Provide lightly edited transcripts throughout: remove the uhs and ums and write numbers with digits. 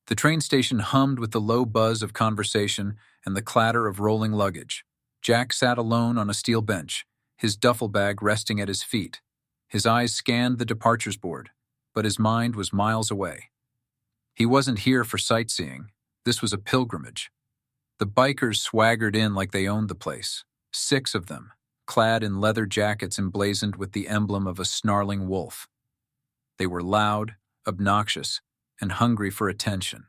The train station hummed with the low buzz of conversation and the clatter of rolling luggage. Jack sat alone on a steel bench, his duffel bag resting at his feet. His eyes scanned the departures board, but his mind was miles away. He wasn't here for sightseeing. This was a pilgrimage. The bikers swaggered in like they owned the place. 6 of them, clad in leather jackets emblazoned with the emblem of a snarling wolf. They were loud, obnoxious, and hungry for attention.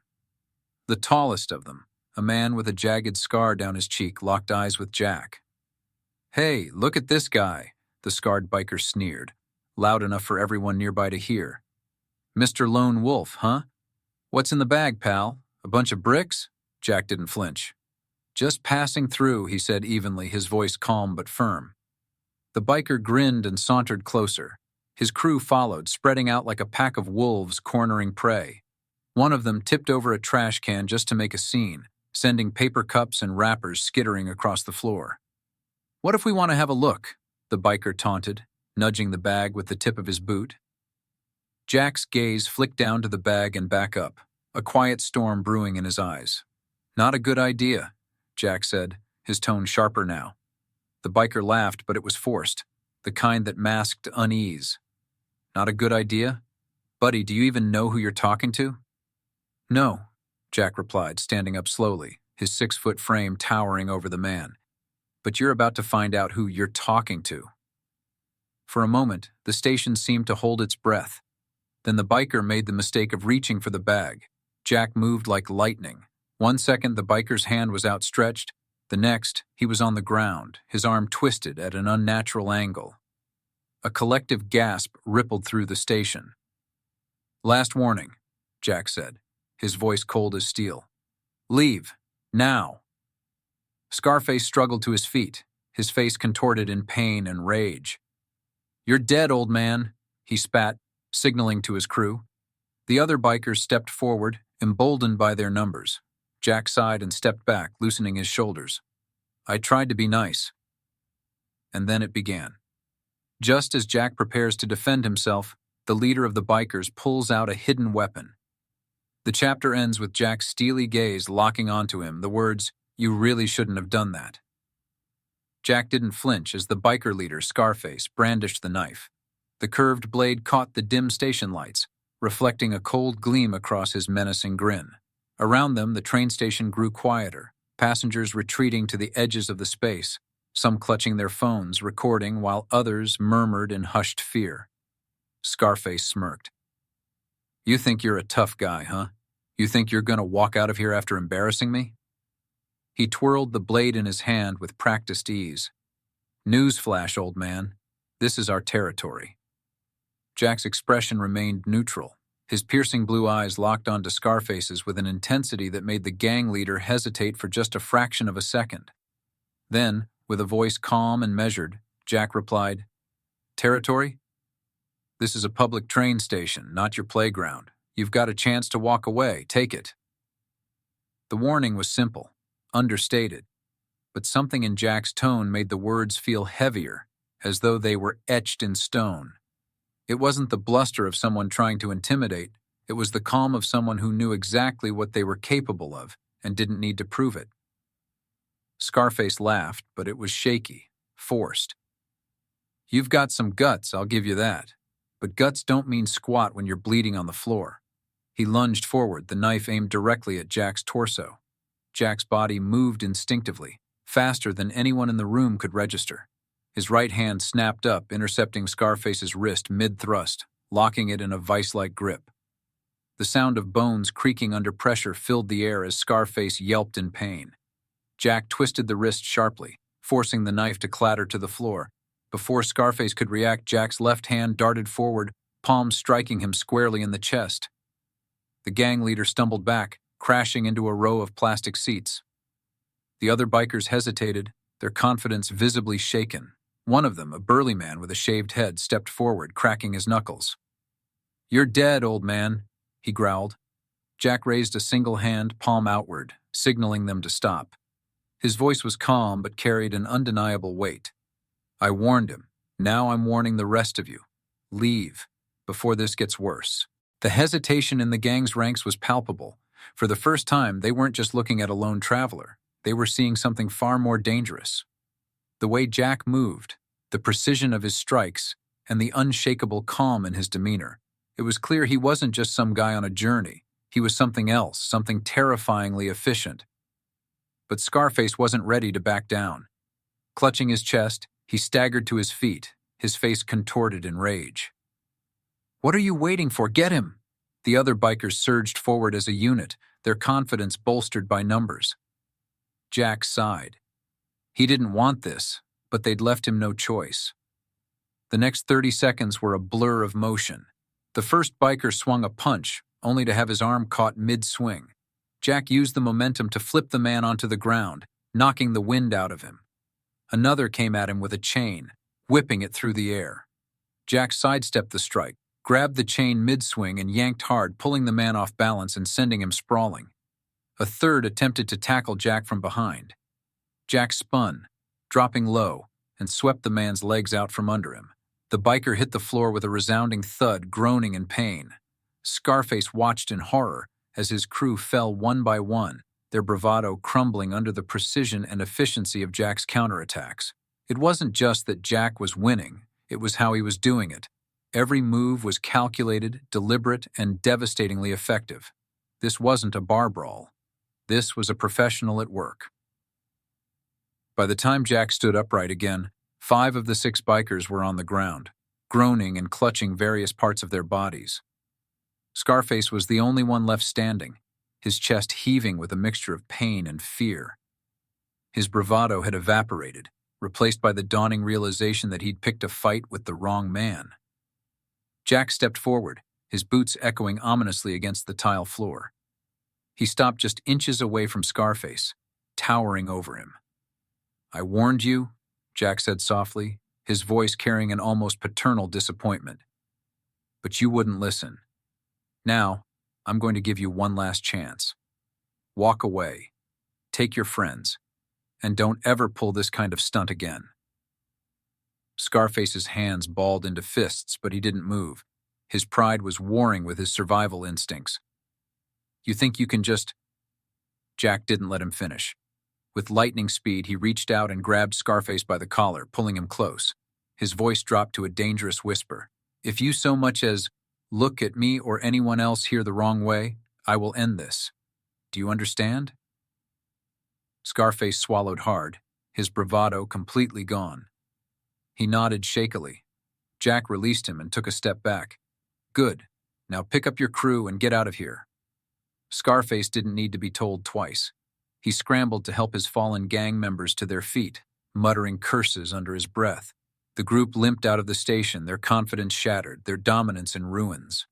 The tallest of them, a man with a jagged scar down his cheek, locked eyes with Jack. "Hey, look at this guy," the scarred biker sneered, loud enough for everyone nearby to hear. "Mr. Lone Wolf, huh? What's in the bag, pal? A bunch of bricks?" Jack didn't flinch. "Just passing through," he said evenly, his voice calm but firm. The biker grinned and sauntered closer. His crew followed, spreading out like a pack of wolves cornering prey. One of them tipped over a trash can just to make a scene, sending paper cups and wrappers skittering across the floor. "What if we want to have a look?" the biker taunted, nudging the bag with the tip of his boot. Jack's gaze flicked down to the bag and back up, a quiet storm brewing in his eyes. "Not a good idea," Jack said, his tone sharper now. The biker laughed, but it was forced, the kind that masked unease. "Not a good idea? Buddy, do you even know who you're talking to?" "No," Jack replied, standing up slowly, his 6-foot frame towering over the man. "But you're about to find out who you're talking to." For a moment, the station seemed to hold its breath. Then the biker made the mistake of reaching for the bag. Jack moved like lightning. One second, the biker's hand was outstretched. The next, he was on the ground, his arm twisted at an unnatural angle. A collective gasp rippled through the station. "Last warning," Jack said, his voice cold as steel. "Leave. Now." Scarface struggled to his feet, his face contorted in pain and rage. "You're dead, old man," he spat, signaling to his crew. The other bikers stepped forward, emboldened by their numbers. Jack sighed and stepped back, loosening his shoulders. "I tried to be nice." And then it began. Just as Jack prepares to defend himself, the leader of the bikers pulls out a hidden weapon. The chapter ends with Jack's steely gaze locking onto him, the words, "You really shouldn't have done that." Jack didn't flinch as the biker leader, Scarface, brandished the knife. The curved blade caught the dim station lights, reflecting a cold gleam across his menacing grin. Around them, the train station grew quieter, passengers retreating to the edges of the space, some clutching their phones, recording, while others murmured in hushed fear. Scarface smirked. "You think you're a tough guy, huh? You think you're gonna walk out of here after embarrassing me?" He twirled the blade in his hand with practiced ease. "Newsflash, old man. This is our territory." Jack's expression remained neutral, his piercing blue eyes locked onto Scarface's with an intensity that made the gang leader hesitate for just a fraction of a second. Then, with a voice calm and measured, Jack replied, "Territory? This is a public train station, not your playground. You've got a chance to walk away. Take it." The warning was simple, understated, but something in Jack's tone made the words feel heavier, as though they were etched in stone. It wasn't the bluster of someone trying to intimidate, it was the calm of someone who knew exactly what they were capable of and didn't need to prove it. Scarface laughed, but it was shaky, forced. "You've got some guts, I'll give you that. But guts don't mean squat when you're bleeding on the floor." He lunged forward, the knife aimed directly at Jack's torso. Jack's body moved instinctively, faster than anyone in the room could register. His right hand snapped up, intercepting Scarface's wrist mid-thrust, locking it in a vice-like grip. The sound of bones creaking under pressure filled the air as Scarface yelped in pain. Jack twisted the wrist sharply, forcing the knife to clatter to the floor. Before Scarface could react, Jack's left hand darted forward, palm striking him squarely in the chest. The gang leader stumbled back, crashing into a row of plastic seats. The other bikers hesitated, their confidence visibly shaken. One of them, a burly man with a shaved head, stepped forward, cracking his knuckles. "You're dead, old man," he growled. Jack raised a single hand, palm outward, signaling them to stop. His voice was calm but carried an undeniable weight. "I warned him. Now I'm warning the rest of you. Leave, before this gets worse." The hesitation in the gang's ranks was palpable, For the first time, they weren't just looking at a lone traveler. They were seeing something far more dangerous. The way Jack moved, the precision of his strikes, and the unshakable calm in his demeanor. It was clear he wasn't just some guy on a journey. He was something else, something terrifyingly efficient. But Scarface wasn't ready to back down. Clutching his chest, he staggered to his feet, his face contorted in rage. "What are you waiting for? Get him!" The other bikers surged forward as a unit, their confidence bolstered by numbers. Jack sighed. He didn't want this, but they'd left him no choice. The next 30 seconds were a blur of motion. The first biker swung a punch, only to have his arm caught mid-swing. Jack used the momentum to flip the man onto the ground, knocking the wind out of him. Another came at him with a chain, whipping it through the air. Jack sidestepped the strike, grabbed the chain mid-swing and yanked hard, pulling the man off balance and sending him sprawling. A third attempted to tackle Jack from behind. Jack spun, dropping low, and swept the man's legs out from under him. The biker hit the floor with a resounding thud, groaning in pain. Scarface watched in horror as his crew fell one by one, their bravado crumbling under the precision and efficiency of Jack's counterattacks. It wasn't just that Jack was winning, it was how he was doing it. Every move was calculated, deliberate, and devastatingly effective. This wasn't a bar brawl. This was a professional at work. By the time Jack stood upright again, 5 of the 6 bikers were on the ground, groaning and clutching various parts of their bodies. Scarface was the only one left standing, his chest heaving with a mixture of pain and fear. His bravado had evaporated, replaced by the dawning realization that he'd picked a fight with the wrong man. Jack stepped forward, his boots echoing ominously against the tile floor. He stopped just inches away from Scarface, towering over him. "I warned you," Jack said softly, his voice carrying an almost paternal disappointment. "But you wouldn't listen. Now, I'm going to give you one last chance. Walk away, take your friends, and don't ever pull this kind of stunt again." Scarface's hands balled into fists, but he didn't move. His pride was warring with his survival instincts. "You think you can just—" Jack didn't let him finish. With lightning speed, he reached out and grabbed Scarface by the collar, pulling him close. His voice dropped to a dangerous whisper. "If you so much as look at me or anyone else here the wrong way, I will end this. Do you understand?" Scarface swallowed hard, his bravado completely gone. He nodded shakily. Jack released him and took a step back. "Good. Now pick up your crew and get out of here." Scarface didn't need to be told twice. He scrambled to help his fallen gang members to their feet, muttering curses under his breath. The group limped out of the station, their confidence shattered, their dominance in ruins.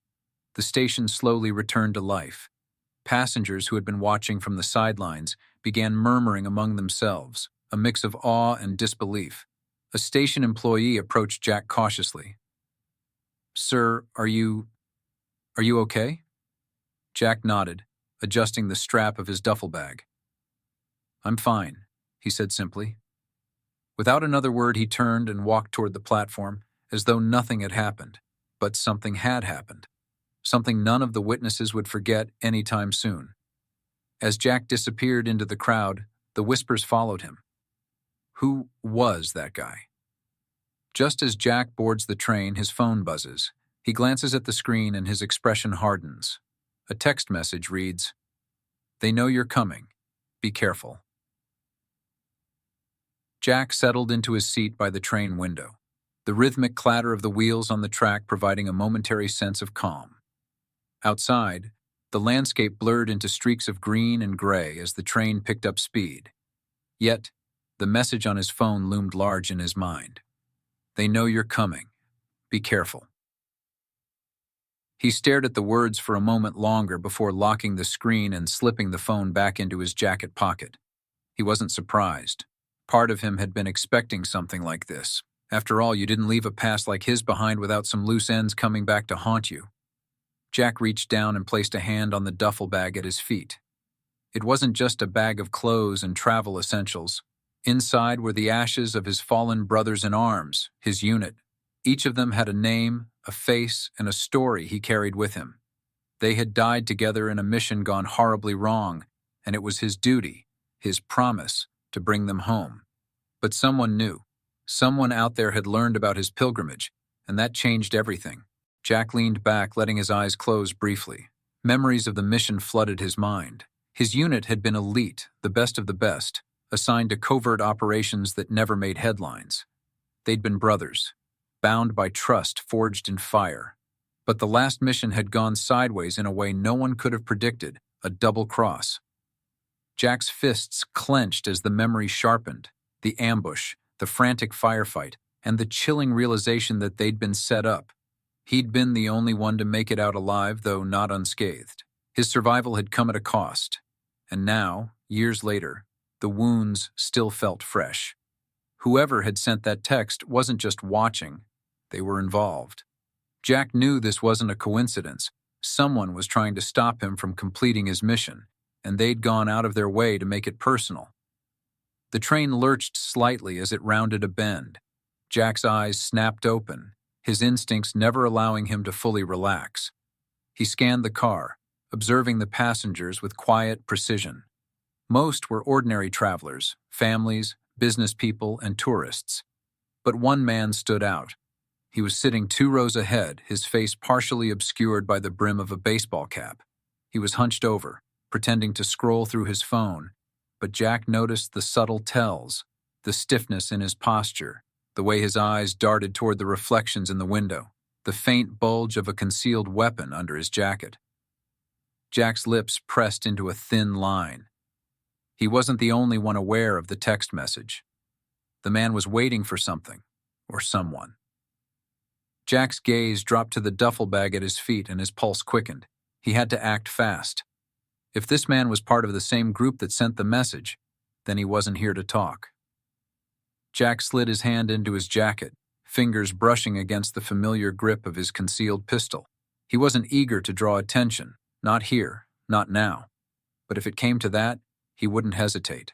The station slowly returned to life. Passengers who had been watching from the sidelines began murmuring among themselves, a mix of awe and disbelief. A station employee approached Jack cautiously. "Sir, are you okay?" Jack nodded, adjusting the strap of his duffel bag. "I'm fine," he said simply. Without another word, he turned and walked toward the platform, as though nothing had happened. But something had happened. Something none of the witnesses would forget any time soon. As Jack disappeared into the crowd, the whispers followed him. Who was that guy? Just as Jack boards the train, his phone buzzes. He glances at the screen and his expression hardens. A text message reads, "They know you're coming. Be careful." Jack settled into his seat by the train window, the rhythmic clatter of the wheels on the track providing a momentary sense of calm. Outside, the landscape blurred into streaks of green and gray as the train picked up speed. Yet, the message on his phone loomed large in his mind. "They know you're coming. Be careful." He stared at the words for a moment longer before locking the screen and slipping the phone back into his jacket pocket. He wasn't surprised. Part of him had been expecting something like this. After all, you didn't leave a past like his behind without some loose ends coming back to haunt you. Jack reached down and placed a hand on the duffel bag at his feet. It wasn't just a bag of clothes and travel essentials. Inside were the ashes of his fallen brothers in arms, his unit. Each of them had a name, a face, and a story he carried with him. They had died together in a mission gone horribly wrong, and it was his duty, his promise, to bring them home. But someone knew. Someone out there had learned about his pilgrimage, and that changed everything. Jack leaned back, letting his eyes close briefly. Memories of the mission flooded his mind. His unit had been elite, the best of the best, assigned to covert operations that never made headlines. They'd been brothers, bound by trust forged in fire. But the last mission had gone sideways in a way no one could have predicted, a double cross. Jack's fists clenched as the memory sharpened, the ambush, the frantic firefight, and the chilling realization that they'd been set up. He'd been the only one to make it out alive, though not unscathed. His survival had come at a cost. And now, years later, the wounds still felt fresh. Whoever had sent that text wasn't just watching, they were involved. Jack knew this wasn't a coincidence. Someone was trying to stop him from completing his mission, and they'd gone out of their way to make it personal. The train lurched slightly as it rounded a bend. Jack's eyes snapped open, his instincts never allowing him to fully relax. He scanned the car, observing the passengers with quiet precision. Most were ordinary travelers, families, business people, and tourists. But one man stood out. He was sitting 2 rows ahead, his face partially obscured by the brim of a baseball cap. He was hunched over, pretending to scroll through his phone, but Jack noticed the subtle tells, the stiffness in his posture, the way his eyes darted toward the reflections in the window, the faint bulge of a concealed weapon under his jacket. Jack's lips pressed into a thin line. He wasn't the only one aware of the text message. The man was waiting for something, or someone. Jack's gaze dropped to the duffel bag at his feet and his pulse quickened. He had to act fast. If this man was part of the same group that sent the message, then he wasn't here to talk. Jack slid his hand into his jacket, fingers brushing against the familiar grip of his concealed pistol. He wasn't eager to draw attention, not here, not now. But if it came to that, he wouldn't hesitate.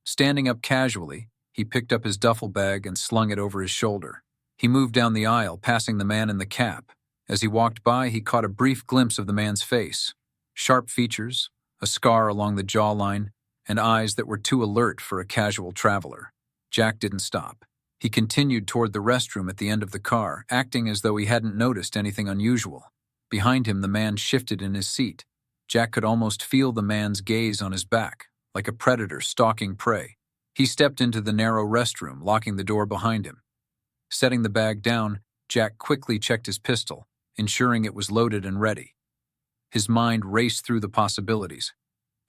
Standing up casually, he picked up his duffel bag and slung it over his shoulder. He moved down the aisle, passing the man in the cap. As he walked by, he caught a brief glimpse of the man's face. Sharp features, a scar along the jawline, and eyes that were too alert for a casual traveler. Jack didn't stop. He continued toward the restroom at the end of the car, acting as though he hadn't noticed anything unusual. Behind him, the man shifted in his seat. Jack could almost feel the man's gaze on his back, like a predator stalking prey. He stepped into the narrow restroom, locking the door behind him. Setting the bag down, Jack quickly checked his pistol, ensuring it was loaded and ready. His mind raced through the possibilities.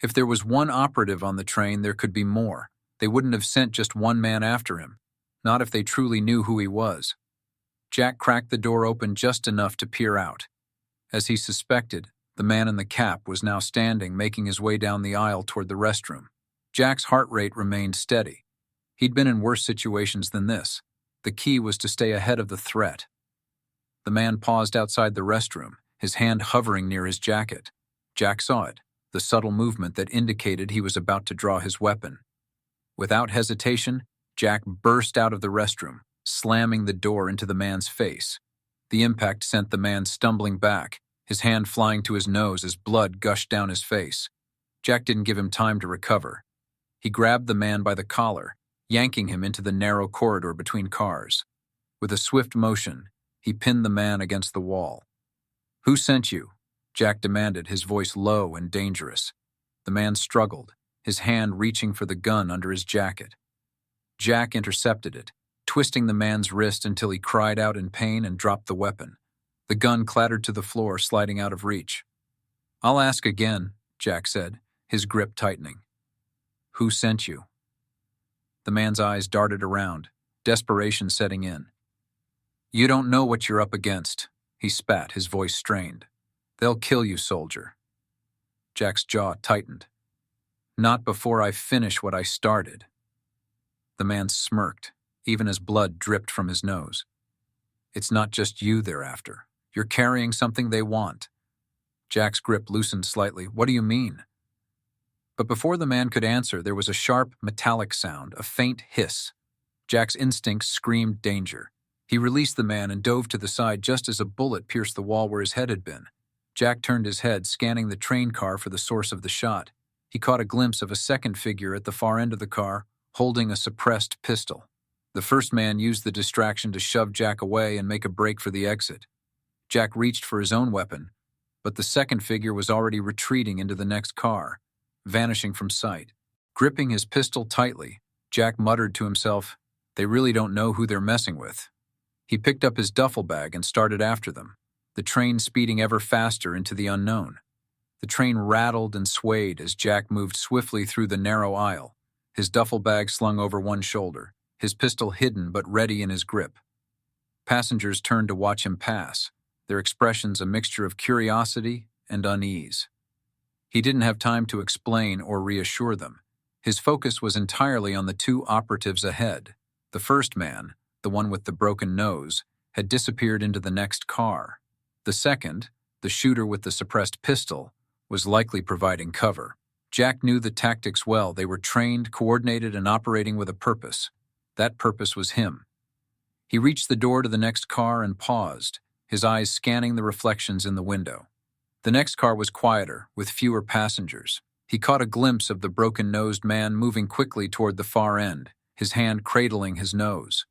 If there was one operative on the train, there could be more. They wouldn't have sent just one man after him, not if they truly knew who he was. Jack cracked the door open just enough to peer out. As he suspected, the man in the cap was now standing, making his way down the aisle toward the restroom. Jack's heart rate remained steady. He'd been in worse situations than this. The key was to stay ahead of the threat. The man paused outside the restroom, his hand hovering near his jacket. Jack saw it, the subtle movement that indicated he was about to draw his weapon. Without hesitation, Jack burst out of the restroom, slamming the door into the man's face. The impact sent the man stumbling back, his hand flying to his nose as blood gushed down his face. Jack didn't give him time to recover. He grabbed the man by the collar, yanking him into the narrow corridor between cars. With a swift motion, he pinned the man against the wall. "Who sent you?" Jack demanded, his voice low and dangerous. The man struggled, his hand reaching for the gun under his jacket. Jack intercepted it, twisting the man's wrist until he cried out in pain and dropped the weapon. The gun clattered to the floor, sliding out of reach. "I'll ask again," Jack said, his grip tightening. "Who sent you?" The man's eyes darted around, desperation setting in. "You don't know what you're up against," he spat, his voice strained. "They'll kill you, soldier." Jack's jaw tightened. "Not before I finish what I started." The man smirked, even as blood dripped from his nose. "It's not just you they're after. You're carrying something they want." Jack's grip loosened slightly. "What do you mean?" But before the man could answer, there was a sharp, metallic sound, a faint hiss. Jack's instincts screamed danger. He released the man and dove to the side just as a bullet pierced the wall where his head had been. Jack turned his head, scanning the train car for the source of the shot. He caught a glimpse of a second figure at the far end of the car, holding a suppressed pistol. The first man used the distraction to shove Jack away and make a break for the exit. Jack reached for his own weapon, but the second figure was already retreating into the next car, vanishing from sight. Gripping his pistol tightly, Jack muttered to himself, "They really don't know who they're messing with." He picked up his duffel bag and started after them, the train speeding ever faster into the unknown. The train rattled and swayed as Jack moved swiftly through the narrow aisle, his duffel bag slung over one shoulder, his pistol hidden but ready in his grip. Passengers turned to watch him pass, their expressions a mixture of curiosity and unease. He didn't have time to explain or reassure them. His focus was entirely on the two operatives ahead. The first man, the one with the broken nose, had disappeared into the next car. The second, the shooter with the suppressed pistol, was likely providing cover. Jack knew the tactics well. They were trained, coordinated, and operating with a purpose. That purpose was him. He reached the door to the next car and paused, his eyes scanning the reflections in the window. The next car was quieter, with fewer passengers. He caught a glimpse of the broken-nosed man moving quickly toward the far end, his hand cradling his nose.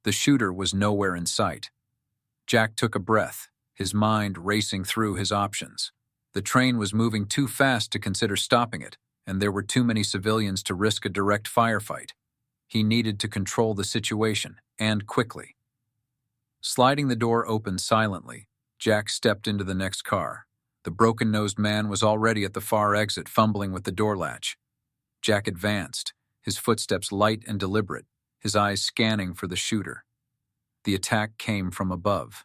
The shooter was nowhere in sight. Jack took a breath, his mind racing through his options. The train was moving too fast to consider stopping it, and there were too many civilians to risk a direct firefight. He needed to control the situation, and quickly. Sliding the door open silently, Jack stepped into the next car. The broken-nosed man was already at the far exit, fumbling with the door latch. Jack advanced, his footsteps light and deliberate, his eyes scanning for the shooter. The attack came from above.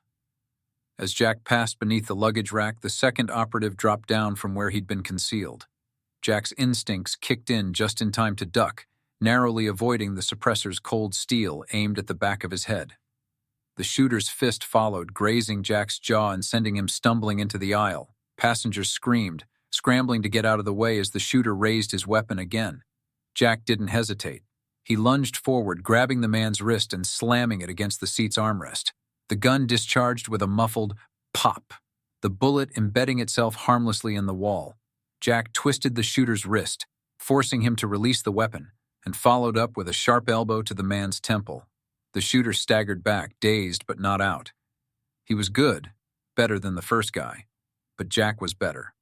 As Jack passed beneath the luggage rack, the second operative dropped down from where he'd been concealed. Jack's instincts kicked in just in time to duck, narrowly avoiding the suppressor's cold steel aimed at the back of his head. The shooter's fist followed, grazing Jack's jaw and sending him stumbling into the aisle. Passengers screamed, scrambling to get out of the way as the shooter raised his weapon again. Jack didn't hesitate. He lunged forward, grabbing the man's wrist and slamming it against the seat's armrest. The gun discharged with a muffled pop, the bullet embedding itself harmlessly in the wall. Jack twisted the shooter's wrist, forcing him to release the weapon, and followed up with a sharp elbow to the man's temple. The shooter staggered back, dazed but not out. He was good, better than the first guy. But Jack was better.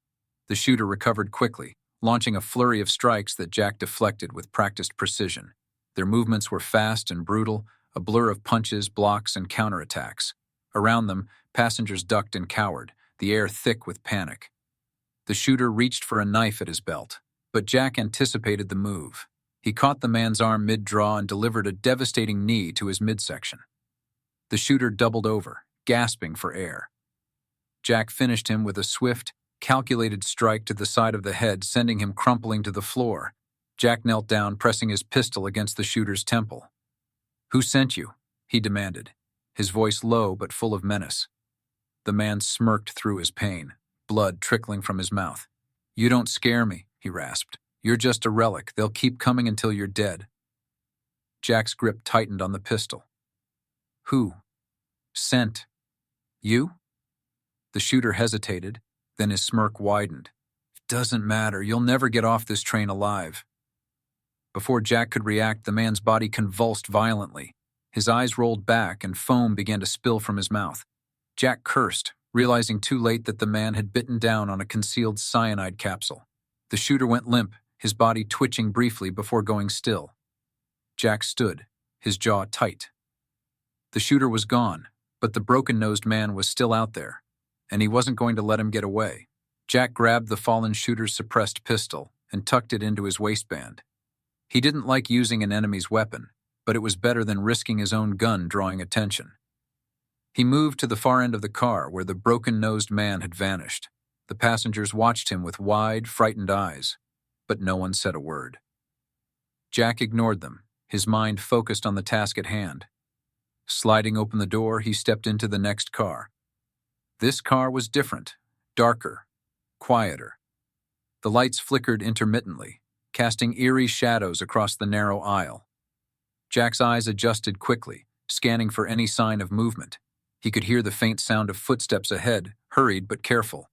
The shooter recovered quickly, launching a flurry of strikes that Jack deflected with practiced precision. Their movements were fast and brutal, a blur of punches, blocks, and counterattacks. Around them, passengers ducked and cowered, the air thick with panic. The shooter reached for a knife at his belt, but Jack anticipated the move. He caught the man's arm mid-draw and delivered a devastating knee to his midsection. The shooter doubled over, gasping for air. Jack finished him with a swift, calculated strike to the side of the head, sending him crumpling to the floor. Jack knelt down, pressing his pistol against the shooter's temple. "Who sent you?" he demanded, his voice low but full of menace. The man smirked through his pain, blood trickling from his mouth. "You don't scare me," he rasped. "You're just a relic. They'll keep coming until you're dead." Jack's grip tightened on the pistol. "Who sent you?" The shooter hesitated, then his smirk widened. "It doesn't matter. You'll never get off this train alive." Before Jack could react, the man's body convulsed violently. His eyes rolled back and foam began to spill from his mouth. Jack cursed, realizing too late that the man had bitten down on a concealed cyanide capsule. The shooter went limp, his body twitching briefly before going still. Jack stood, his jaw tight. The shooter was gone, but the broken-nosed man was still out there, and he wasn't going to let him get away. Jack grabbed the fallen shooter's suppressed pistol and tucked it into his waistband. He didn't like using an enemy's weapon, but it was better than risking his own gun drawing attention. He moved to the far end of the car where the broken-nosed man had vanished. The passengers watched him with wide, frightened eyes, but no one said a word. Jack ignored them, his mind focused on the task at hand. Sliding open the door, he stepped into the next car. This car was different, darker, quieter. The lights flickered intermittently, casting eerie shadows across the narrow aisle. Jack's eyes adjusted quickly, scanning for any sign of movement. He could hear the faint sound of footsteps ahead, hurried but careful.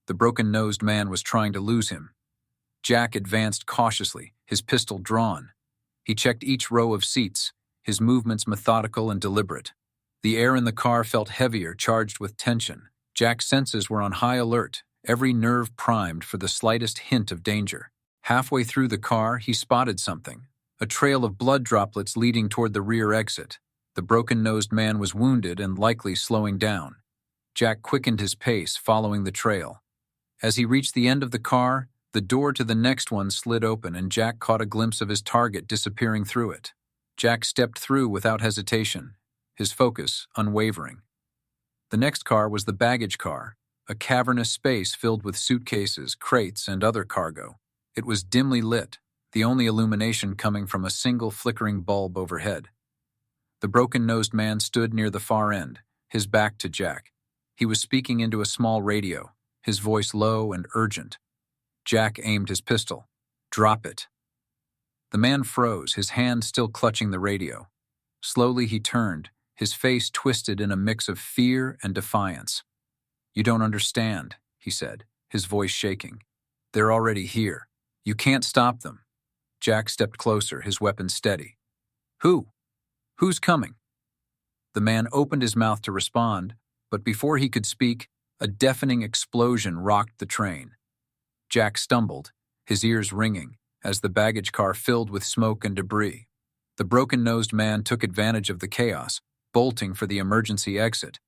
The broken-nosed man was trying to lose him. Jack advanced cautiously, his pistol drawn. He checked each row of seats, his movements methodical and deliberate. The air in the car felt heavier, charged with tension. Jack's senses were on high alert, every nerve primed for the slightest hint of danger. Halfway through the car, he spotted something, a trail of blood droplets leading toward the rear exit. The broken-nosed man was wounded and likely slowing down. Jack quickened his pace, following the trail. As he reached the end of the car, the door to the next one slid open and Jack caught a glimpse of his target disappearing through it. Jack stepped through without hesitation, his focus unwavering. The next car was the baggage car, a cavernous space filled with suitcases, crates, and other cargo. It was dimly lit, the only illumination coming from a single flickering bulb overhead. The broken-nosed man stood near the far end, his back to Jack. He was speaking into a small radio, his voice low and urgent. Jack aimed his pistol. "Drop it." The man froze, his hand still clutching the radio. Slowly he turned, his face twisted in a mix of fear and defiance. "You don't understand," he said, his voice shaking. "They're already here. You can't stop them." Jack stepped closer, his weapon steady. "Who? Who's coming?" The man opened his mouth to respond, but before he could speak, a deafening explosion rocked the train. Jack stumbled, his ears ringing, as the baggage car filled with smoke and debris. The broken-nosed man took advantage of the chaos, bolting for the emergency exit.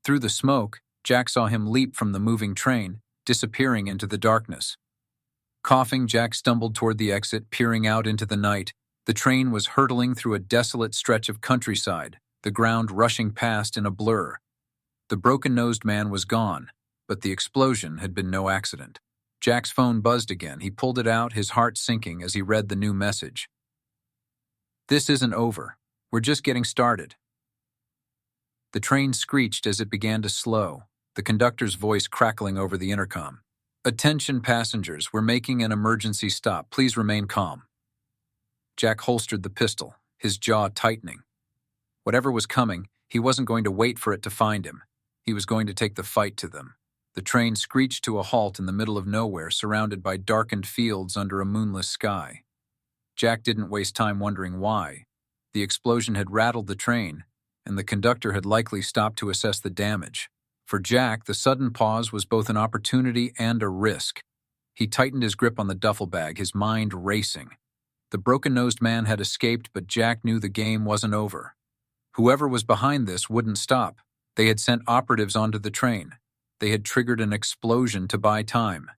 Through the smoke, Jack saw him leap from the moving train, disappearing into the darkness. Coughing, Jack stumbled toward the exit, peering out into the night. The train was hurtling through a desolate stretch of countryside, the ground rushing past in a blur. The broken-nosed man was gone, but the explosion had been no accident. Jack's phone buzzed again. He pulled it out, his heart sinking as he read the new message. "This isn't over. We're just getting started." The train screeched as it began to slow, the conductor's voice crackling over the intercom. "Attention passengers, we're making an emergency stop. Please remain calm." Jack holstered the pistol, his jaw tightening. Whatever was coming, he wasn't going to wait for it to find him. He was going to take the fight to them. The train screeched to a halt in the middle of nowhere, surrounded by darkened fields under a moonless sky. Jack didn't waste time wondering why. The explosion had rattled the train, and the conductor had likely stopped to assess the damage. For Jack, the sudden pause was both an opportunity and a risk. He tightened his grip on the duffel bag, his mind racing. The broken-nosed man had escaped, but Jack knew the game wasn't over. Whoever was behind this wouldn't stop. They had sent operatives onto the train. They had triggered an explosion to buy time.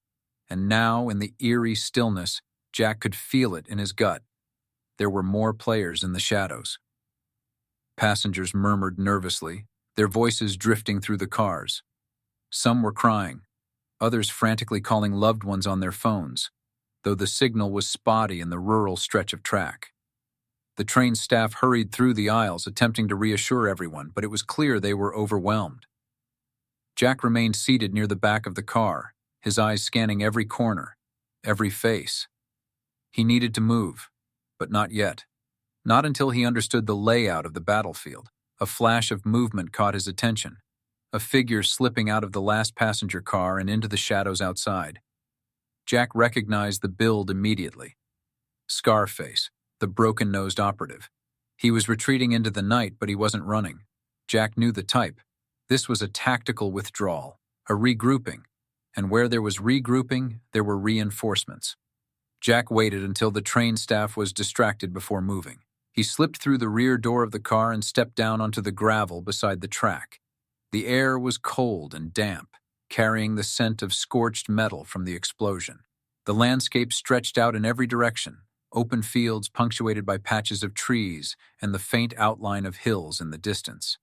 And now, in the eerie stillness, Jack could feel it in his gut. There were more players in the shadows. Passengers murmured nervously, their voices drifting through the cars. Some were crying, others frantically calling loved ones on their phones, though the signal was spotty in the rural stretch of track. The train staff hurried through the aisles, attempting to reassure everyone, but it was clear they were overwhelmed. Jack remained seated near the back of the car, his eyes scanning every corner, every face. He needed to move, but not yet. Not until he understood the layout of the battlefield. A flash of movement caught his attention, a figure slipping out of the last passenger car and into the shadows outside. Jack recognized the build immediately. Scarface, the broken-nosed operative. He was retreating into the night, but he wasn't running. Jack knew the type. This was a tactical withdrawal, a regrouping, and where there was regrouping, there were reinforcements. Jack waited until the train staff was distracted before moving. He slipped through the rear door of the car and stepped down onto the gravel beside the track. The air was cold and damp, carrying the scent of scorched metal from the explosion. The landscape stretched out in every direction, open fields punctuated by patches of trees and the faint outline of hills in the distance.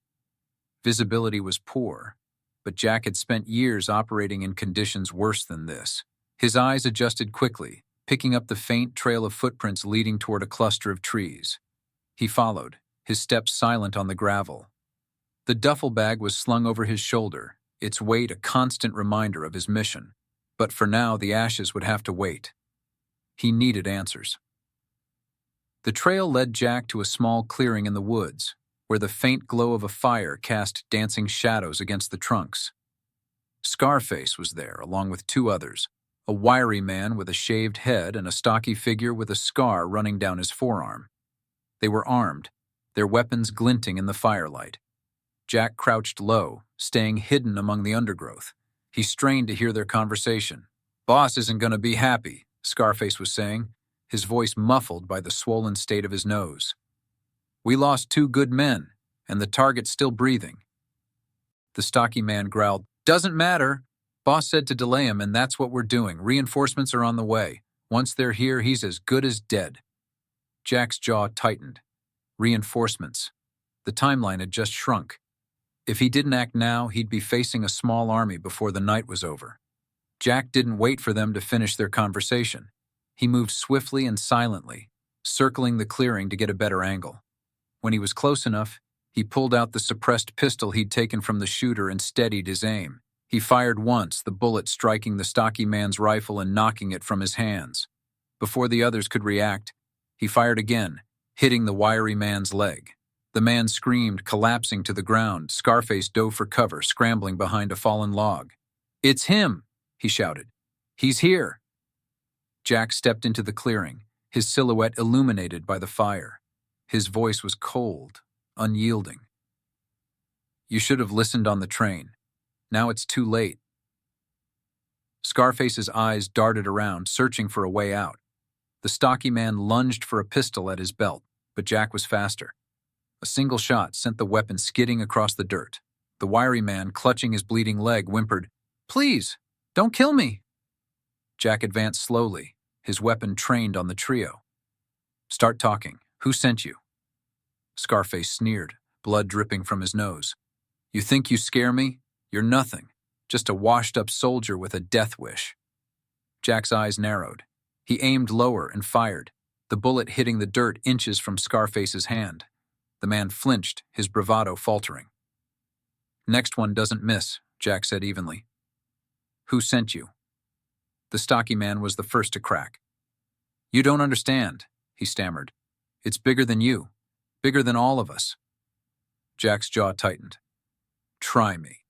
Visibility was poor, but Jack had spent years operating in conditions worse than this. His eyes adjusted quickly, picking up the faint trail of footprints leading toward a cluster of trees. He followed, his steps silent on the gravel. The duffel bag was slung over his shoulder, its weight a constant reminder of his mission. But for now, the ashes would have to wait. He needed answers. The trail led Jack to a small clearing in the woods, where the faint glow of a fire cast dancing shadows against the trunks. Scarface was there, along with two others, a wiry man with a shaved head and a stocky figure with a scar running down his forearm. They were armed, their weapons glinting in the firelight. Jack crouched low, staying hidden among the undergrowth. He strained to hear their conversation. "Boss isn't going to be happy," Scarface was saying, his voice muffled by the swollen state of his nose. "We lost 2 good men, and the target's still breathing." The stocky man growled, "Doesn't matter. Boss said to delay him, and that's what we're doing. Reinforcements are on the way. Once they're here, he's as good as dead." Jack's jaw tightened. Reinforcements. The timeline had just shrunk. If he didn't act now, he'd be facing a small army before the night was over. Jack didn't wait for them to finish their conversation. He moved swiftly and silently, circling the clearing to get a better angle. When he was close enough, he pulled out the suppressed pistol he'd taken from the shooter and steadied his aim. He fired once, the bullet striking the stocky man's rifle and knocking it from his hands. Before the others could react, he fired again, hitting the wiry man's leg. The man screamed, collapsing to the ground. Scarface dove for cover, scrambling behind a fallen log. "It's him!" he shouted. "He's here!" Jack stepped into the clearing, his silhouette illuminated by the fire. His voice was cold, unyielding. "You should have listened on the train. Now it's too late." Scarface's eyes darted around, searching for a way out. The stocky man lunged for a pistol at his belt, but Jack was faster. A single shot sent the weapon skidding across the dirt. The wiry man, clutching his bleeding leg, whimpered, "Please, don't kill me." Jack advanced slowly, his weapon trained on the trio. "Start talking. Who sent you?" Scarface sneered, blood dripping from his nose. "You think you scare me? You're nothing. Just a washed-up soldier with a death wish." Jack's eyes narrowed. He aimed lower and fired, the bullet hitting the dirt inches from Scarface's hand. The man flinched, his bravado faltering. "Next one doesn't miss," Jack said evenly. "Who sent you?" The stocky man was the first to crack. "You don't understand," he stammered. "It's bigger than you. Bigger than all of us." Jack's jaw tightened. "Try me."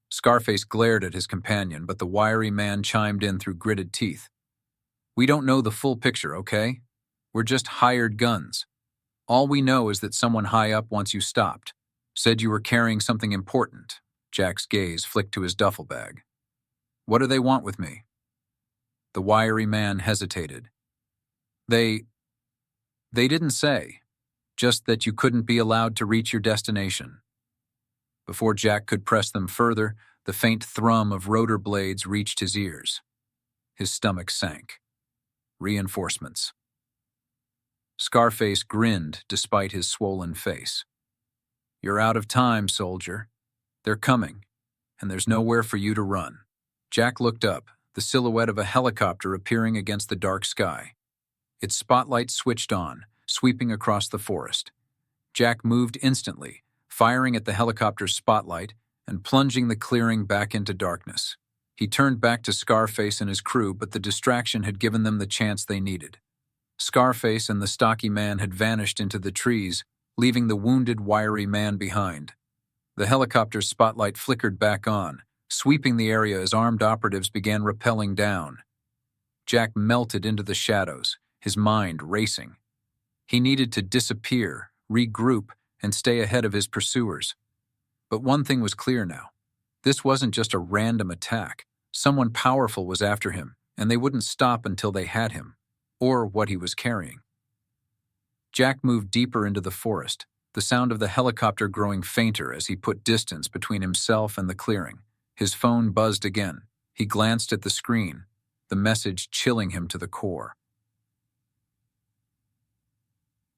Scarface glared at his companion, but the wiry man chimed in through gritted teeth. "We don't know the full picture, okay? We're just hired guns. All we know is that someone high up wants you stopped. Said you were carrying something important." Jack's gaze flicked to his duffel bag. "What do they want with me?" The wiry man hesitated. They didn't say, just that you couldn't be allowed to reach your destination." Before Jack could press them further, the faint thrum of rotor blades reached his ears. His stomach sank. Reinforcements. Scarface grinned despite his swollen face. "You're out of time, soldier. They're coming, and there's nowhere for you to run." Jack looked up, the silhouette of a helicopter appearing against the dark sky. Its spotlight switched on, sweeping across the forest. Jack moved instantly, firing at the helicopter's spotlight and plunging the clearing back into darkness. He turned back to Scarface and his crew, but the distraction had given them the chance they needed. Scarface and the stocky man had vanished into the trees, leaving the wounded, wiry man behind. The helicopter's spotlight flickered back on, sweeping the area as armed operatives began rappelling down. Jack melted into the shadows, his mind racing. He needed to disappear, regroup, and stay ahead of his pursuers. But one thing was clear now. This wasn't just a random attack. Someone powerful was after him, and they wouldn't stop until they had him, or what he was carrying. Jack moved deeper into the forest, the sound of the helicopter growing fainter as he put distance between himself and the clearing. His phone buzzed again. He glanced at the screen, the message chilling him to the core.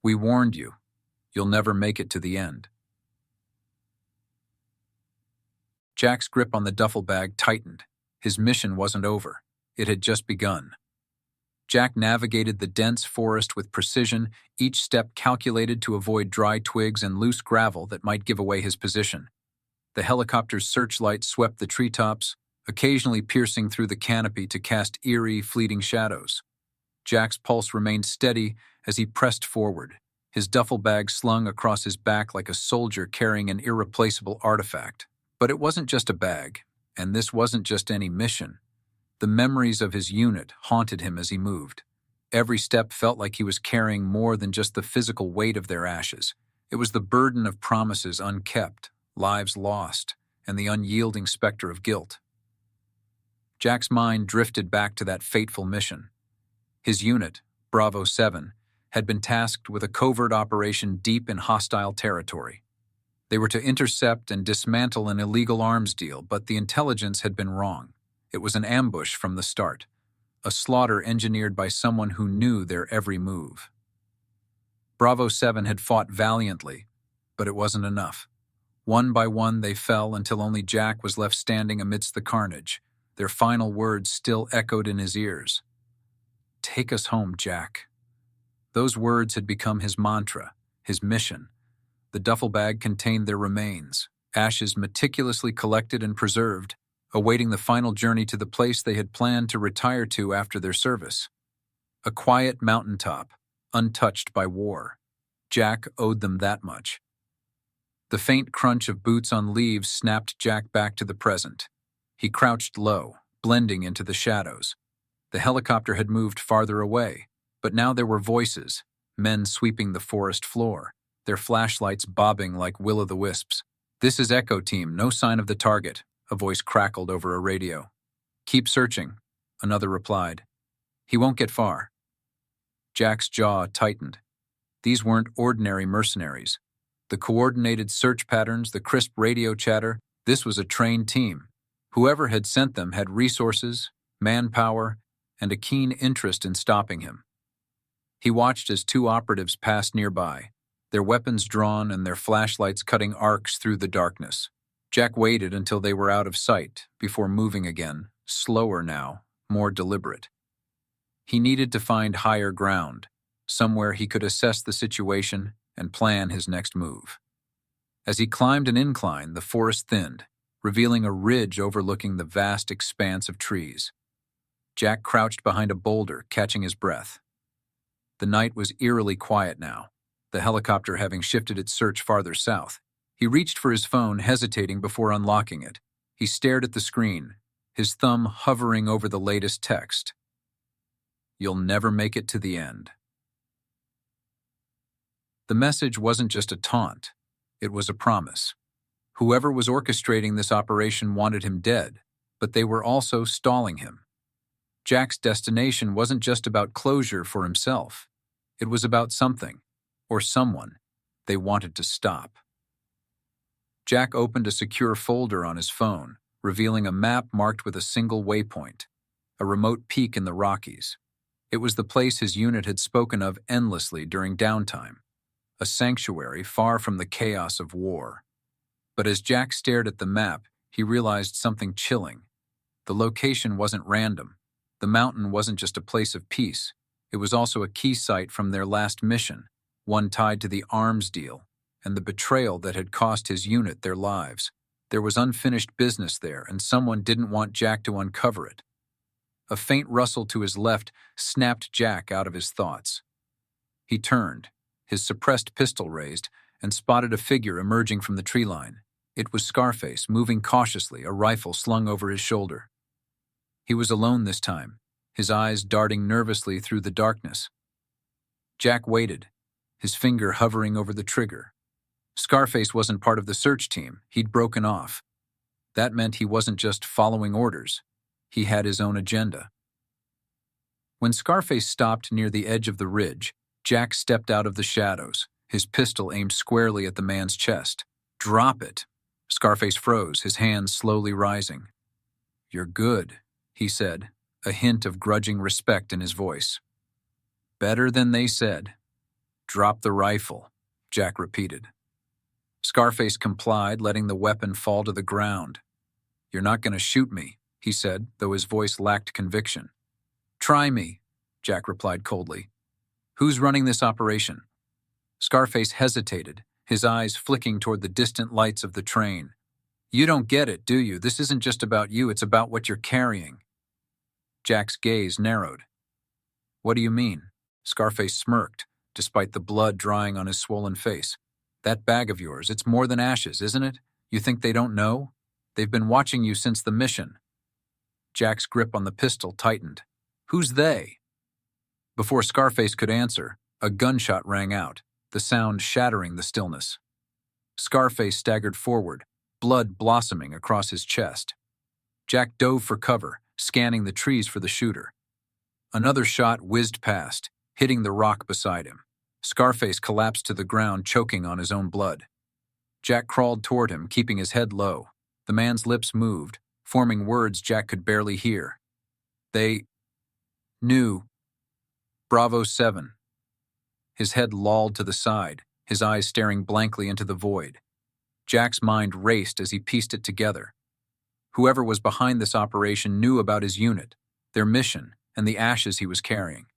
"We warned you. You'll never make it to the end." Jack's grip on the duffel bag tightened. His mission wasn't over. It had just begun. Jack navigated the dense forest with precision, each step calculated to avoid dry twigs and loose gravel that might give away his position. The helicopter's searchlight swept the treetops, occasionally piercing through the canopy to cast eerie, fleeting shadows. Jack's pulse remained steady as he pressed forward, his duffel bag slung across his back like a soldier carrying an irreplaceable artifact. But it wasn't just a bag. And this wasn't just any mission. The memories of his unit haunted him as he moved. Every step felt like he was carrying more than just the physical weight of their ashes. It was the burden of promises unkept, lives lost, and the unyielding specter of guilt. Jack's mind drifted back to that fateful mission. His unit, Bravo 7, had been tasked with a covert operation deep in hostile territory. They were to intercept and dismantle an illegal arms deal, but the intelligence had been wrong. It was an ambush from the start, a slaughter engineered by someone who knew their every move. Bravo 7 had fought valiantly, but it wasn't enough. One by one they fell until only Jack was left standing amidst the carnage. Their final words still echoed in his ears. "Take us home, Jack." Those words had become his mantra, his mission. The duffel bag contained their remains, ashes meticulously collected and preserved, awaiting the final journey to the place they had planned to retire to after their service. A quiet mountaintop, untouched by war. Jack owed them that much. The faint crunch of boots on leaves snapped Jack back to the present. He crouched low, blending into the shadows. The helicopter had moved farther away, but now there were voices, men sweeping the forest floor, their flashlights bobbing like will-o'-the-wisps. "This is Echo Team, no sign of the target," a voice crackled over a radio. "Keep searching," another replied. "He won't get far." Jack's jaw tightened. These weren't ordinary mercenaries. The coordinated search patterns, the crisp radio chatter, this was a trained team. Whoever had sent them had resources, manpower, and a keen interest in stopping him. He watched as two operatives passed nearby, their weapons drawn and their flashlights cutting arcs through the darkness. Jack waited until they were out of sight before moving again, slower now, more deliberate. He needed to find higher ground, somewhere he could assess the situation and plan his next move. As he climbed an incline, the forest thinned, revealing a ridge overlooking the vast expanse of trees. Jack crouched behind a boulder, catching his breath. The night was eerily quiet now, the helicopter having shifted its search farther south. He reached for his phone, hesitating before unlocking it. He stared at the screen, his thumb hovering over the latest text. "You'll never make it to the end." The message wasn't just a taunt, it was a promise. Whoever was orchestrating this operation wanted him dead, but they were also stalling him. Jack's destination wasn't just about closure for himself. It was about something, or someone, they wanted to stop. Jack opened a secure folder on his phone, revealing a map marked with a single waypoint, a remote peak in the Rockies. It was the place his unit had spoken of endlessly during downtime, a sanctuary far from the chaos of war. But as Jack stared at the map, he realized something chilling. The location wasn't random. The mountain wasn't just a place of peace. It was also a key site from their last mission, one tied to the arms deal and the betrayal that had cost his unit their lives. There was unfinished business there, and someone didn't want Jack to uncover it. A faint rustle to his left snapped Jack out of his thoughts. He turned, his suppressed pistol raised, and spotted a figure emerging from the tree line. It was Scarface, moving cautiously, a rifle slung over his shoulder. He was alone this time, his eyes darting nervously through the darkness. Jack waited, his finger hovering over the trigger. Scarface wasn't part of the search team. He'd broken off. That meant he wasn't just following orders. He had his own agenda. When Scarface stopped near the edge of the ridge, Jack stepped out of the shadows, his pistol aimed squarely at the man's chest. "Drop it." Scarface froze, his hands slowly rising. "You're good," he said, a hint of grudging respect in his voice. "Better than they said." "Drop the rifle," Jack repeated. Scarface complied, letting the weapon fall to the ground. "You're not going to shoot me," he said, though his voice lacked conviction. "Try me," Jack replied coldly. "Who's running this operation?" Scarface hesitated, his eyes flicking toward the distant lights of the train. "You don't get it, do you? This isn't just about you, it's about what you're carrying." Jack's gaze narrowed. "What do you mean?" Scarface smirked, despite the blood drying on his swollen face. "That bag of yours, it's more than ashes, isn't it? You think they don't know? They've been watching you since the mission." Jack's grip on the pistol tightened. "Who's they?" Before Scarface could answer, a gunshot rang out, the sound shattering the stillness. Scarface staggered forward, blood blossoming across his chest. Jack dove for cover, scanning the trees for the shooter. Another shot whizzed past, hitting the rock beside him. Scarface collapsed to the ground, choking on his own blood. Jack crawled toward him, keeping his head low. The man's lips moved, forming words Jack could barely hear. "They knew. Bravo 7. His head lolled to the side, his eyes staring blankly into the void. Jack's mind raced as he pieced it together. Whoever was behind this operation knew about his unit, their mission, and the ashes he was carrying.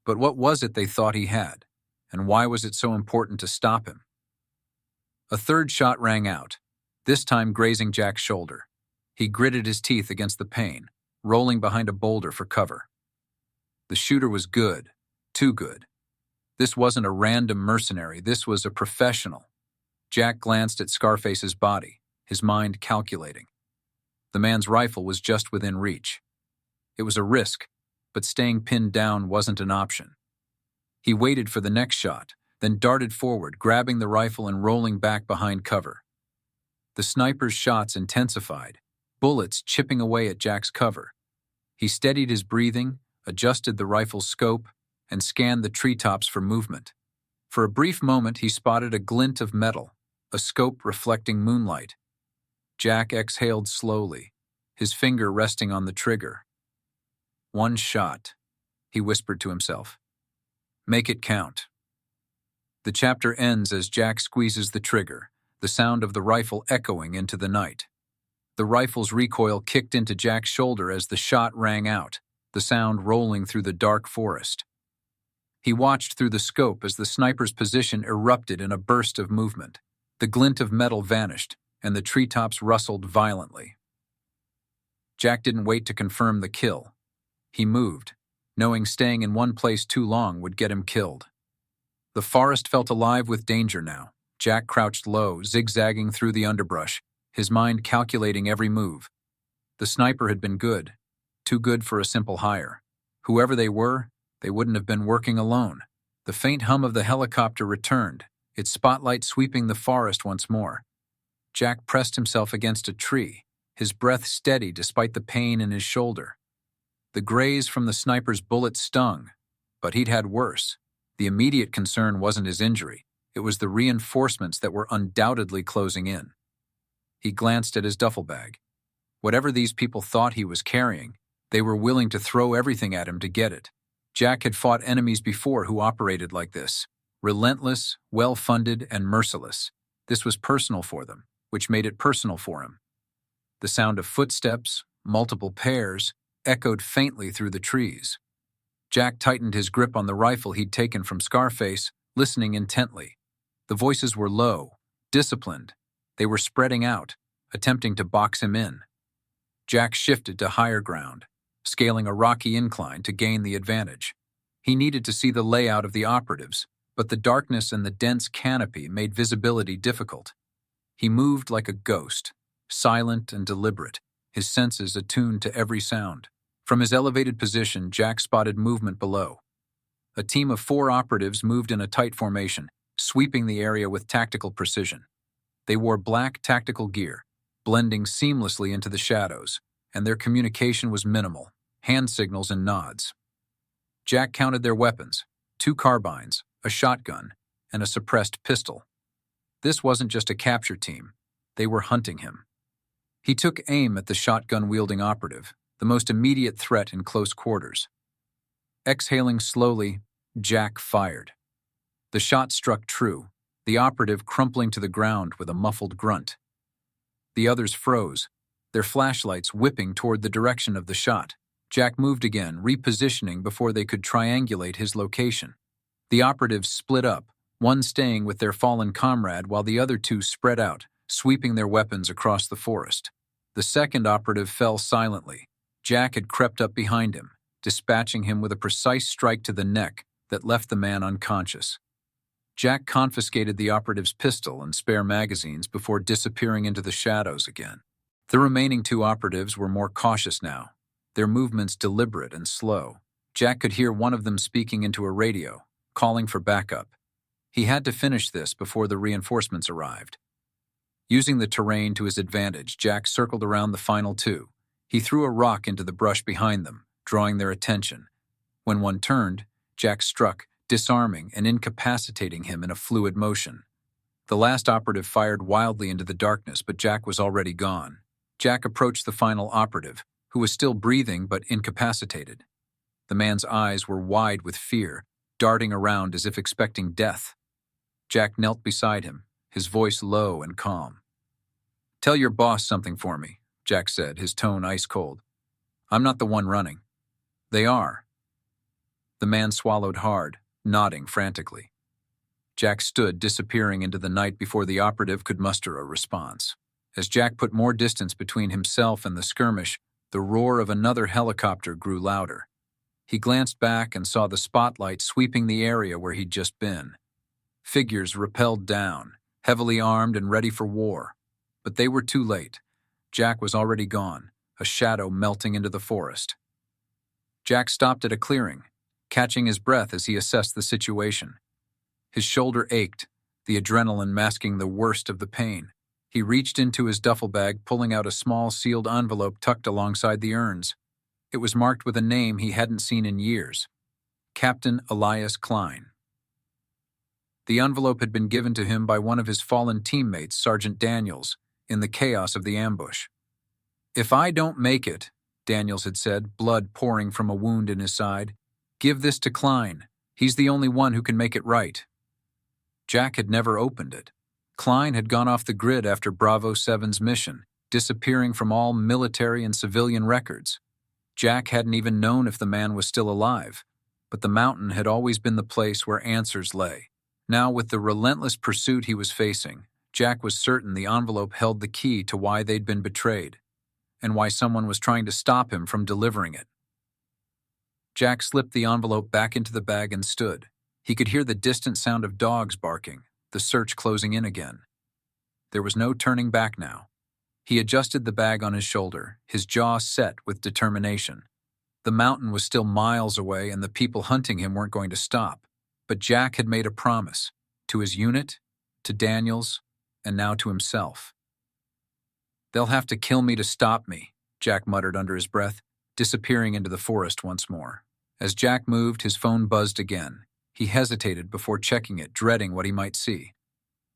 But what was it they thought he had, and why was it so important to stop him? A third shot rang out, this time grazing Jack's shoulder. He gritted his teeth against the pain, rolling behind a boulder for cover. The shooter was good, too good. This wasn't a random mercenary, this was a professional. Jack glanced at Scarface's body, his mind calculating. The man's rifle was just within reach. It was a risk, but staying pinned down wasn't an option. He waited for the next shot, then darted forward, grabbing the rifle and rolling back behind cover. The sniper's shots intensified, bullets chipping away at Jack's cover. He steadied his breathing, adjusted the rifle's scope, and scanned the treetops for movement. For a brief moment, he spotted a glint of metal, a scope reflecting moonlight. Jack exhaled slowly, his finger resting on the trigger. "One shot," he whispered to himself. "Make it count." The chapter ends as Jack squeezes the trigger, the sound of the rifle echoing into the night. The rifle's recoil kicked into Jack's shoulder as the shot rang out, the sound rolling through the dark forest. He watched through the scope as the sniper's position erupted in a burst of movement. The glint of metal vanished, and the treetops rustled violently. Jack didn't wait to confirm the kill. He moved, knowing staying in one place too long would get him killed. The forest felt alive with danger now. Jack crouched low, zigzagging through the underbrush, his mind calculating every move. The sniper had been good, too good for a simple hire. Whoever they were, they wouldn't have been working alone. The faint hum of the helicopter returned, its spotlight sweeping the forest once more. Jack pressed himself against a tree, his breath steady despite the pain in his shoulder. The graze from the sniper's bullet stung, but he'd had worse. The immediate concern wasn't his injury, it was the reinforcements that were undoubtedly closing in. He glanced at his duffel bag. Whatever these people thought he was carrying, they were willing to throw everything at him to get it. Jack had fought enemies before who operated like this, relentless, well-funded, and merciless. This was personal for them, which made it personal for him. The sound of footsteps, multiple pairs, echoed faintly through the trees. Jack tightened his grip on the rifle he'd taken from Scarface, listening intently. The voices were low, disciplined. They were spreading out, attempting to box him in. Jack shifted to higher ground, scaling a rocky incline to gain the advantage. He needed to see the layout of the operatives, but the darkness and the dense canopy made visibility difficult. He moved like a ghost, silent and deliberate, his senses attuned to every sound. From his elevated position, Jack spotted movement below. A team of 4 operatives moved in a tight formation, sweeping the area with tactical precision. They wore black tactical gear, blending seamlessly into the shadows, and their communication was minimal, hand signals and nods. Jack counted their weapons, 2 carbines, a shotgun, and a suppressed pistol. This wasn't just a capture team, they were hunting him. He took aim at the shotgun-wielding operative, the most immediate threat in close quarters. Exhaling slowly, Jack fired. The shot struck true, the operative crumpling to the ground with a muffled grunt. The others froze, their flashlights whipping toward the direction of the shot. Jack moved again, repositioning before they could triangulate his location. The operatives split up, one staying with their fallen comrade while the other 2 spread out, sweeping their weapons across the forest. The second operative fell silently. Jack had crept up behind him, dispatching him with a precise strike to the neck that left the man unconscious. Jack confiscated the operative's pistol and spare magazines before disappearing into the shadows again. The remaining two operatives were more cautious now, their movements deliberate and slow. Jack could hear one of them speaking into a radio, calling for backup. He had to finish this before the reinforcements arrived. Using the terrain to his advantage, Jack circled around the final two. He threw a rock into the brush behind them, drawing their attention. When one turned, Jack struck, disarming and incapacitating him in a fluid motion. The last operative fired wildly into the darkness, but Jack was already gone. Jack approached the final operative, who was still breathing but incapacitated. The man's eyes were wide with fear, darting around as if expecting death. Jack knelt beside him, his voice low and calm. "Tell your boss something for me," Jack said, his tone ice cold. "I'm not the one running. They are." The man swallowed hard, nodding frantically. Jack stood, disappearing into the night before the operative could muster a response. As Jack put more distance between himself and the skirmish, the roar of another helicopter grew louder. He glanced back and saw the spotlight sweeping the area where he'd just been. Figures rappelled down, heavily armed and ready for war. But they were too late. Jack was already gone, a shadow melting into the forest. Jack stopped at a clearing, catching his breath as he assessed the situation. His shoulder ached, the adrenaline masking the worst of the pain. He reached into his duffel bag, pulling out a small sealed envelope tucked alongside the urns. It was marked with a name he hadn't seen in years: Captain Elias Klein. The envelope had been given to him by one of his fallen teammates, Sergeant Daniels, in the chaos of the ambush. "If I don't make it," Daniels had said, blood pouring from a wound in his side, "give this to Klein. He's the only one who can make it right." Jack had never opened it. Klein had gone off the grid after Bravo 7's mission, disappearing from all military and civilian records. Jack hadn't even known if the man was still alive, but the mountain had always been the place where answers lay. Now, with the relentless pursuit he was facing, Jack was certain the envelope held the key to why they'd been betrayed, and why someone was trying to stop him from delivering it. Jack slipped the envelope back into the bag and stood. He could hear the distant sound of dogs barking, the search closing in again. There was no turning back now. He adjusted the bag on his shoulder, his jaw set with determination. The mountain was still miles away and the people hunting him weren't going to stop. But Jack had made a promise, to his unit, to Daniels, and now to himself. "They'll have to kill me to stop me," Jack muttered under his breath, disappearing into the forest once more. As Jack moved, his phone buzzed again. He hesitated before checking it, dreading what he might see.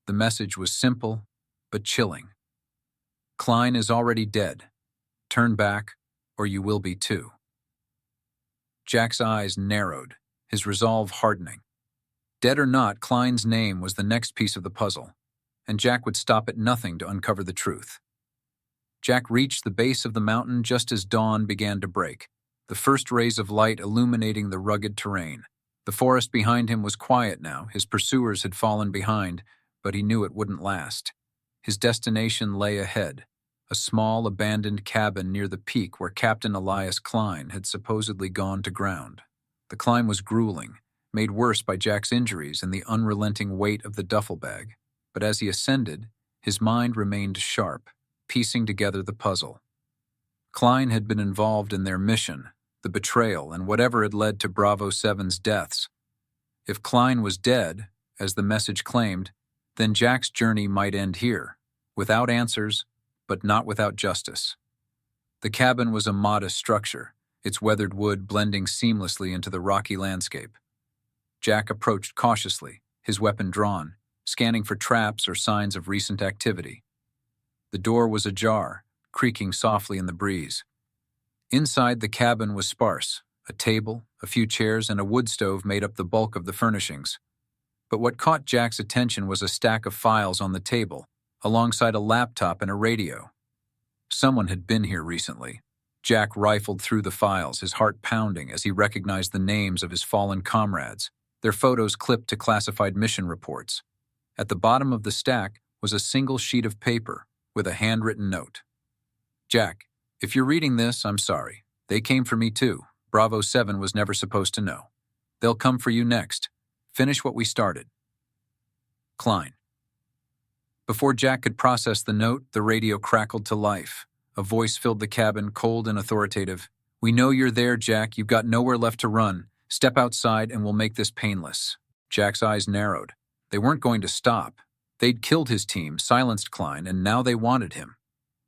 The message was simple, but chilling. "Klein is already dead. Turn back, or you will be too." Jack's eyes narrowed, his resolve hardening. Dead or not, Klein's name was the next piece of the puzzle, and Jack would stop at nothing to uncover the truth. Jack reached the base of the mountain just as dawn began to break, the first rays of light illuminating the rugged terrain. The forest behind him was quiet now. His pursuers had fallen behind, but he knew it wouldn't last. His destination lay ahead, a small abandoned cabin near the peak where Captain Elias Klein had supposedly gone to ground. The climb was grueling, made worse by Jack's injuries and the unrelenting weight of the duffel bag. But as he ascended, his mind remained sharp, piecing together the puzzle. Klein had been involved in their mission, the betrayal, and whatever had led to Bravo 7's deaths. If Klein was dead, as the message claimed, then Jack's journey might end here, without answers, but not without justice. The cabin was a modest structure, its weathered wood blending seamlessly into the rocky landscape. Jack approached cautiously, his weapon drawn, scanning for traps or signs of recent activity. The door was ajar, creaking softly in the breeze. Inside, the cabin was sparse. A table, a few chairs, and a wood stove made up the bulk of the furnishings. But what caught Jack's attention was a stack of files on the table, alongside a laptop and a radio. Someone had been here recently. Jack rifled through the files, his heart pounding as he recognized the names of his fallen comrades, their photos clipped to classified mission reports. At the bottom of the stack was a single sheet of paper with a handwritten note. "Jack, if you're reading this, I'm sorry. They came for me too. Bravo 7 was never supposed to know. They'll come for you next. Finish what we started. Klein." Before Jack could process the note, the radio crackled to life. A voice filled the cabin, cold and authoritative. "We know you're there, Jack. You've got nowhere left to run. Step outside and we'll make this painless." Jack's eyes narrowed. They weren't going to stop. They'd killed his team, silenced Klein, and now they wanted him.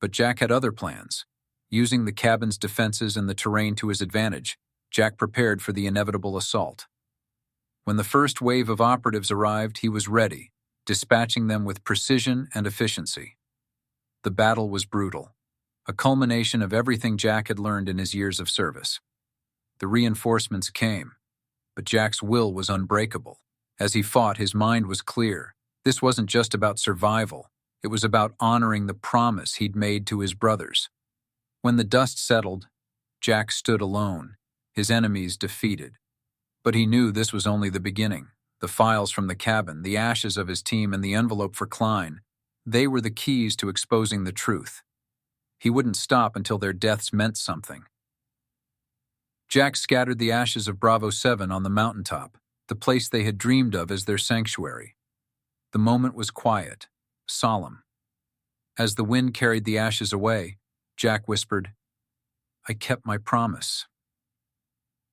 But Jack had other plans. Using the cabin's defenses and the terrain to his advantage, Jack prepared for the inevitable assault. When the first wave of operatives arrived, he was ready, dispatching them with precision and efficiency. The battle was brutal, a culmination of everything Jack had learned in his years of service. The reinforcements came, but Jack's will was unbreakable. As he fought, his mind was clear. This wasn't just about survival. It was about honoring the promise he'd made to his brothers. When the dust settled, Jack stood alone, his enemies defeated. But he knew this was only the beginning. The files from the cabin, the ashes of his team, and the envelope for Klein, they were the keys to exposing the truth. He wouldn't stop until their deaths meant something. Jack scattered the ashes of Bravo 7 on the mountaintop, the place they had dreamed of as their sanctuary. The moment was quiet, solemn. As the wind carried the ashes away, Jack whispered, "I kept my promise."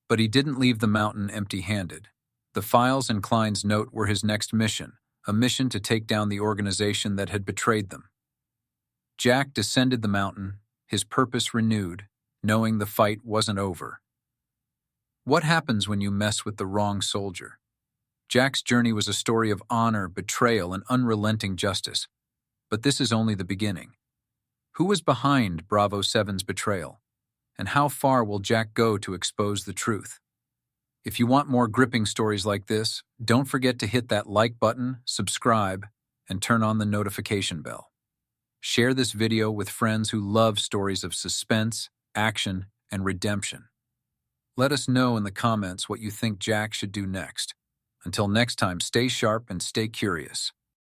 But he didn't leave the mountain empty-handed. The files and Klein's note were his next mission, a mission to take down the organization that had betrayed them. Jack descended the mountain, his purpose renewed, knowing the fight wasn't over. What happens when you mess with the wrong soldier? Jack's journey was a story of honor, betrayal, and unrelenting justice. But this is only the beginning. Who was behind Bravo 7's betrayal? And how far will Jack go to expose the truth? If you want more gripping stories like this, don't forget to hit that like button, subscribe, and turn on the notification bell. Share this video with friends who love stories of suspense, action, and redemption. Let us know in the comments what you think Jack should do next. Until next time, stay sharp and stay curious.